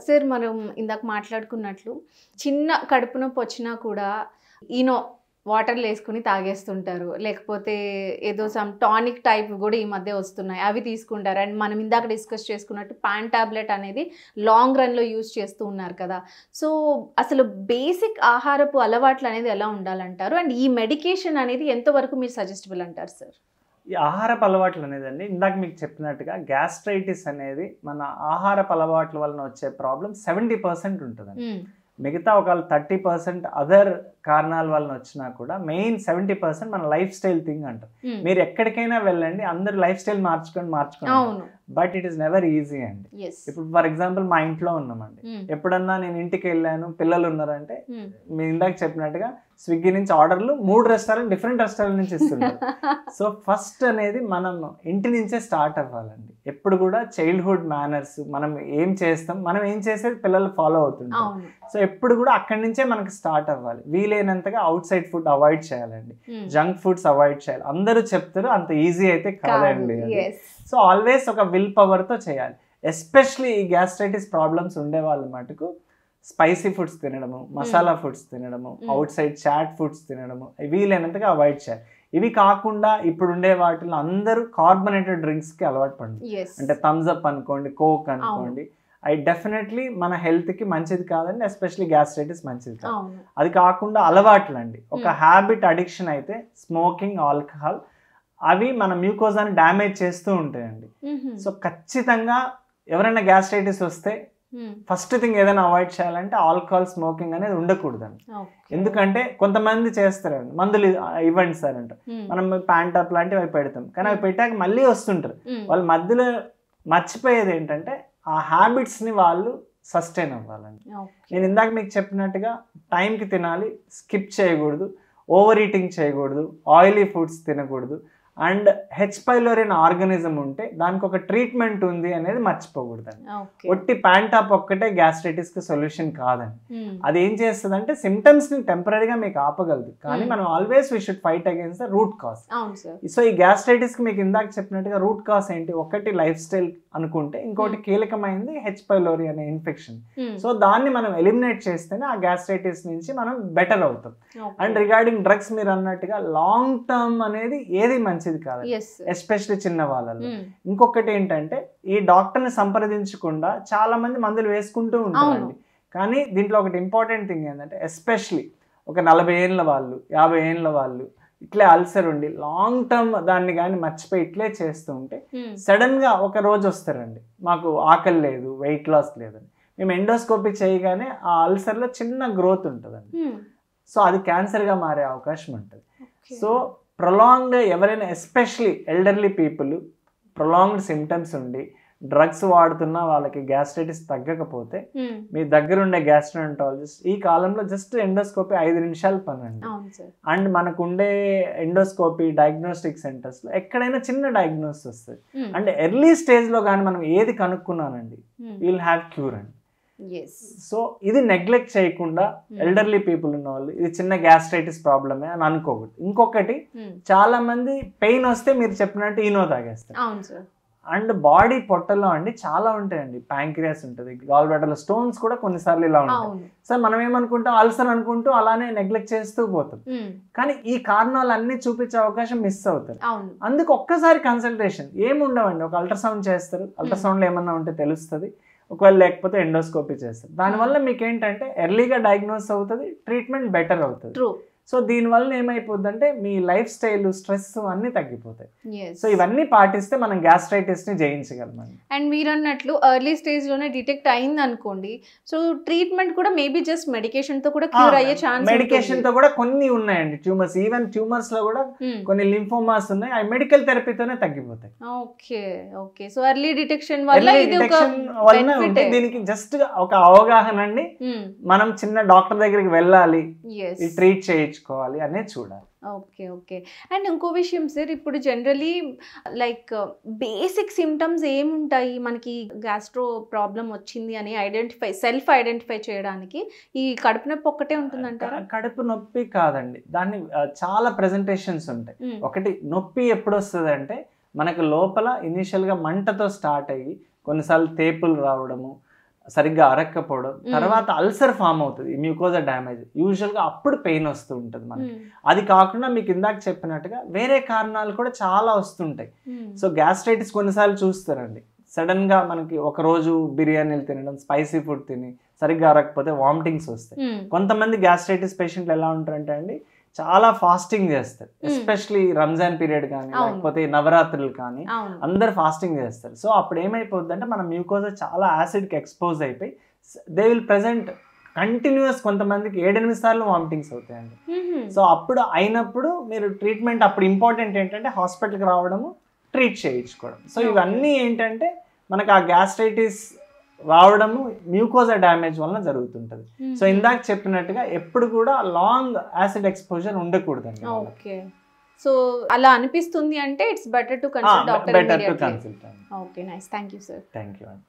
Sir మనం ఇందాక మాట్లాడుకున్నట్లు చిన్న కడుపు నొప్పి వచ్చినా కూడా ఈనో వాటర్లో వేసుకుని తాగేస్తుంటారు, లేకపోతే ఏదో సమ్ టానిక్ టైప్ కూడా ఈ మధ్య వస్తున్నాయి, అవి తీసుకుంటారు. అండ్ మనం ఇందాక డిస్కస్ చేసుకున్నట్టు పాన్ టాబ్లెట్ అనేది లాంగ్ రన్లో యూజ్ చేస్తూ ఉన్నారు కదా. సో అసలు బేసిక్ ఆహారపు అలవాట్లు అనేది ఎలా ఉండాలంటారు, అండ్ ఈ మెడికేషన్ అనేది ఎంతవరకు మీరు సజెస్టబుల్ అంటారు సార్? ఈ ఆహారపు అలవాట్లు అనేదండి, ఇందాక మీకు చెప్పినట్టుగా గ్యాస్ట్రైటిస్ అనేది మన ఆహారపు అలవాట్ల వలన వచ్చే ప్రాబ్లం 70% ఉంటుందండి. మిగతా ఒక 30% అదర్ కారణాల వలన వచ్చినా కూడా మెయిన్ 70% మన లైఫ్ స్టైల్ థింగ్ అంటారు. మీరు ఎక్కడికైనా వెళ్ళండి, అందరు లైఫ్ స్టైల్ మార్చుకోండి, but it is never easy అండి. ఇప్పుడు ఫర్ ఎగ్జాంపుల్ మా ఇంట్లో ఉన్నామండి, ఎప్పుడన్నా నేను ఇంటికి వెళ్ళాను, పిల్లలు ఉన్నారంటే మీరు ఇందాక చెప్పినట్టుగా స్విగ్గీ నుంచి ఆర్డర్లు 3 డిఫరెంట్ రెస్టారెంట్ నుంచి ఇస్తున్నారు. సో ఫస్ట్ అనేది మనం ఇంటి నుంచే స్టార్ట్ అవ్వాలండి. ఎప్పుడు కూడా చైల్డ్హుడ్ మేనర్స్, మనం ఏం చేస్తాం, మనం ఏం చేసేది పిల్లలు ఫాలో అవుతుంటారు. సో ఎప్పుడు కూడా అక్కడి నుంచే మనకి స్టార్ట్ అవ్వాలి. వీలైనంతగా అవుట్ సైడ్ ఫుడ్ అవాయిడ్ చేయాలండి, జంక్ ఫుడ్స్ అవాయిడ్ చేయాలి. అందరూ చెప్తారు, అంత ఈజీ అయితే కాదండి. సో ఆల్వేస్ ఒక విల్ పవర్తో చేయాలి. ఎస్పెషలీ ఈ గ్యాస్ట్రైటిస్ ప్రాబ్లమ్స్ ఉండే వాళ్ళ మటుకు స్పైసీ ఫుడ్స్ తినడము, మసాలా ఫుడ్స్ తినడము, అవుట్ సైడ్ చాట్ ఫుడ్స్ తినడము వీలైనంతగా అవాయిడ్ చేయాలి. ఇవి కాకుండా ఇప్పుడు ఉండే వాటిలో అందరూ కార్బోనేటెడ్ డ్రింక్స్కి అలవాటు పడింది. అంటే థమ్స్ అప్ అనుకోండి, కోక్ అనుకోండి, అవి డెఫినెట్లీ మన హెల్త్కి మంచిది కాదండి, ఎస్పెషలీ గ్యాస్ట్రైటిస్ మంచిది కాదు. అది కాకుండా అలవాట్లు అండి, ఒక హ్యాబిట్ అడిక్షన్ అయితే స్మోకింగ్, ఆల్కహాల్, అవి మన మ్యూకోజాని డ్యామేజ్ చేస్తూ ఉంటాయండి. సో ఖచ్చితంగా ఎవరైనా గ్యాస్ట్రైటిస్ వస్తే ఫస్ట్ థింగ్ ఏదైనా అవాయిడ్ చేయాలంటే ఆల్కహాల్, స్మోకింగ్ అనేది ఉండకూడదండి. ఎందుకంటే కొంతమంది చేస్తారండి, మందులు ఇవ్వండి సార్ అంట, మనం ప్యాంటాప్ లాంటివి అవి పెడతాం, కానీ అవి పెట్టాక మళ్ళీ వస్తుంటారు. వాళ్ళు మధ్యలో మర్చిపోయేది ఏంటంటే ఆ హ్యాబిట్స్ని వాళ్ళు సస్టైన్ అవ్వాలండి. నేను ఇందాక మీకు చెప్పినట్టుగా టైంకి తినాలి, స్కిప్ చేయకూడదు, ఓవర్ ఈటింగ్ చేయకూడదు, ఆయిలీ ఫుడ్స్ తినకూడదు, అండ్ హెచ్ పైలోరీ ఆర్గానిజం ఉంటే దానికి ఒక ట్రీట్మెంట్ ఉంది అనేది మర్చిపోకూడదండి. ఒట్టి ప్యాంటాప్ ఒక్కటే గ్యాస్ట్రైటిస్కి సొల్యూషన్ కాదండి. అది ఏం చేస్తుంది అంటే సిమ్టమ్స్ని టెంపరీగా మీకు ఆపగలదు, కానీ మనం always we should fight against the root cause. So ఈ గ్యాస్ట్రైటిస్కి మీకు ఇందాక చెప్పినట్టుగా రూట్ కాజ్ ఏంటి, ఒకటి లైఫ్ స్టైల్ అనుకుంటే, ఇంకోటి కీలకమైనది హెచ్ పైలోరీ అనే ఇన్ఫెక్షన్. సో దాన్ని మనం ఎలిమినేట్ చేస్తేనే ఆ గ్యాస్ట్రైటిస్ నుంచి మనం బెటర్ అవుతాం. అండ్ రిగార్డింగ్ డ్రగ్స్ మీరు అన్నట్టుగా లాంగ్ టర్మ్ అనేది ఏది మంచిది కాదు, ఎస్పెషల్లీ చిన్న వాళ్ళలో. ఇంకొకటి ఏంటంటే ఈ డాక్టర్ని సంప్రదించకుండా చాలా మంది మందులు వేసుకుంటూ ఉంటారండి. కానీ దీంట్లో ఒకటి ఇంపార్టెంట్ థింగ్ ఏంటంటే ఎస్పెషలీ ఒక 40 ఏళ్ళ వాళ్ళు, 50 ఏళ్ళ వాళ్ళు ఇట్లే అల్సర్ ఉండి లాంగ్ టర్మ్ దాన్ని కానీ మర్చిపోయి ఇట్లే చేస్తూ ఉంటే సడన్ గా ఒక రోజు వస్తారండి, మాకు ఆకలి లేదు, వెయిట్ లాస్ లేదని. మేము ఎండోస్కోపీ చేయగానే ఆ అల్సర్లో చిన్న గ్రోత్ ఉంటుందండి. సో అది క్యాన్సర్గా మారే అవకాశం ఉంటుంది. సో ప్రొలాంగ్డ్ ఎవరైనా especially elderly people prolonged symptoms ఉండి డ్రగ్స్ వాడుతున్నా వాళ్ళకి గ్యాస్ట్రైటిస్ తగ్గకపోతే మీ దగ్గర ఉండే గ్యాస్ట్రోఎంట్రాలజిస్ట్ ఈ కాలంలో జస్ట్ ఎండోస్కోపీ 5 నిమిషాలు పని అండి. అండ్ మనకు ఉండే ఎండోస్కోపీ డయాగ్నోస్టిక్ సెంటర్స్లో ఎక్కడైనా చిన్న డయాగ్నోసిస్ వస్తుంది. అండ్ ఎర్లీ స్టేజ్లో కానీ మనం ఏది కనుక్కున్నానండి విల్ హ్యావ్ క్యూర్ అండి. సో ఇది నెగ్లెక్ట్ చేయకుండా ఎల్డర్లీ పీపుల్ ఉన్న వాళ్ళు ఇది చిన్న గ్యాస్ట్రైటిస్ ప్రాబ్లమే అని అనుకోకూడదు. ఇంకొకటి చాలా మంది పెయిన్ వస్తే మీరు చెప్పినట్టు ఈనో తాగేస్తారు. అండ్ బాడీ పొట్టలో అండి చాలా ఉంటాయండి, ప్యాంక్రియాస్ ఉంటుంది, గాల్ బ్లాడర్లో స్టోన్స్ కూడా కొన్నిసార్లు ఇలా ఉంటాయి. సో మనం ఏమనుకుంటాం అల్సర్ అనుకుంటూ అలానే నెగ్లెక్ట్ చేస్తూ పోతాం, కానీ ఈ కారణాలన్నీ చూపించే అవకాశం మిస్ అవుతారు. అందుకు ఒక్కసారి కన్సల్టేషన్ ఏముండవండి, ఒక అల్ట్రాసౌండ్ చేస్తారు, అల్ట్రాసౌండ్లో ఏమన్నా ఉంటే తెలుస్తుంది, ఒకవేళ లేకపోతే ఎండోస్కోపీ చేస్తారు. దానివల్ల మీకు ఏంటంటే ఎర్లీగా డయాగ్నోస్ అవుతుంది, ట్రీట్మెంట్ బెటర్ అవుతుంది. సో దీనివల్ల ఏమైపోద్ది అంటే మీ లైఫ్ స్టైల్, స్ట్రెస్ అన్నీ తగ్గిపోతాయి. సో ఇవన్నీ పాటిస్తే మనం గ్యాస్ట్రైటిస్ ని జయించగలమండి. అండ్ మీరు అన్నట్లు ఎర్లీ స్టేజ్ లోనే డిటెక్ట్ అయింది అనుకోండి, సో ట్రీట్మెంట్ కూడా మేబీ జస్ట్ మెడికేషన్ తో కూడా క్యూర్ అయ్యే ఛాన్స్, మెడికేషన్ తో కూడా కొన్ని ఉన్నాయండి ట్యూమర్స్, ఈవెన్ ట్యూమర్స్ లో కూడా కొన్ని లింఫోమాస్ ఉన్నాయి, అవి మెడికల్ థెరపీతోనే తగ్గిపోతాయి. Okay okay. So early detection వల్ల ఉంటే దీనికి జస్ట్ ఒక అవగాహన అండి, మనం చిన్న డాక్టర్ దగ్గరికి వెళ్ళాలి, ట్రీట్ చేయొచ్చు అనేది చూడాలి. Okay okay. అండ్ ఇంకో విషయం సార్, ఇప్పుడు జనరలీ లైక్ బేసిక్ సిమ్టమ్స్ ఏముంటాయి మనకి గ్యాస్ట్రో ప్రాబ్లం వచ్చింది అని సెల్ఫ్ ఐడెంటిఫై చేయడానికి ఈ కడుపు నొప్పి ఒక్కటే ఉంటుందంటారా? కడుపు నొప్పి కాదండి, దాన్ని చాలా ప్రెజెంటేషన్స్ ఉంటాయి. ఒకటి నొప్పి ఎప్పుడు వస్తుంది అంటే మనకు లోపల ఇనిషియల్గా మంటతో స్టార్ట్ అయ్యి కొన్నిసార్లు తేపులు రావడము, సరిగ్గా అరక్కపోవడం, తర్వాత అల్సర్ ఫామ్ అవుతుంది, మ్యూకోజా డ్యామేజ్, యూజువల్గా అప్పుడు పెయిన్ వస్తూ ఉంటుంది మనకి. అది కాకుండా మీకు ఇందాక చెప్పినట్టుగా వేరే కారణాలు కూడా చాలా వస్తుంటాయి. సో గ్యాస్ట్రైటిస్ కొన్నిసార్లు చూస్తారండి, సడన్ గా మనకి ఒక రోజు బిర్యానీలు తినడం, స్పైసీ ఫుడ్ తిని సరిగ్గా అరగకపోతే వామిటింగ్స్ వస్తాయి. కొంతమంది గ్యాస్ట్రైటిస్ పేషెంట్లు ఎలా ఉంటారంటే అండి, చాలా ఫాస్టింగ్ చేస్తారు, ఎస్పెషలీ రంజాన్ పీరియడ్ కానీ లేకపోతే నవరాత్రులు కానీ అందరు ఫాస్టింగ్ చేస్తారు. సో అప్పుడు ఏమైపోద్ది అంటే మన మ్యూకోజా చాలా యాసిడ్కి ఎక్స్పోజ్ అయిపోయి దే విల్ ప్రెజెంట్ కంటిన్యూస్, కొంతమందికి 7-8 సార్లు వామిటింగ్స్ అవుతాయండి. సో అప్పుడు అయినప్పుడు మీరు ట్రీట్మెంట్, అప్పుడు ఇంపార్టెంట్ ఏంటంటే హాస్పిటల్కి రావడము, ట్రీట్ చేయించుకోవడం. సో ఇవన్నీ ఏంటంటే మనకు ఆ గ్యాస్ట్రైటిస్ రావడము మ్యూకోజా డ్యామేజ్ వలన జరుగుతుంటది. సో ఇందాక చెప్పినట్టుగా ఎప్పుడు కూడా లాంగ్ యాసిడ్ ఎక్స్పోజర్ ఉండకూడదండి. ఓకే, సో అలా అనిపిస్తుంది అంటే it's better to consult doctor. Better to consult. Okay, nice, thank you sir. Thank you అండి.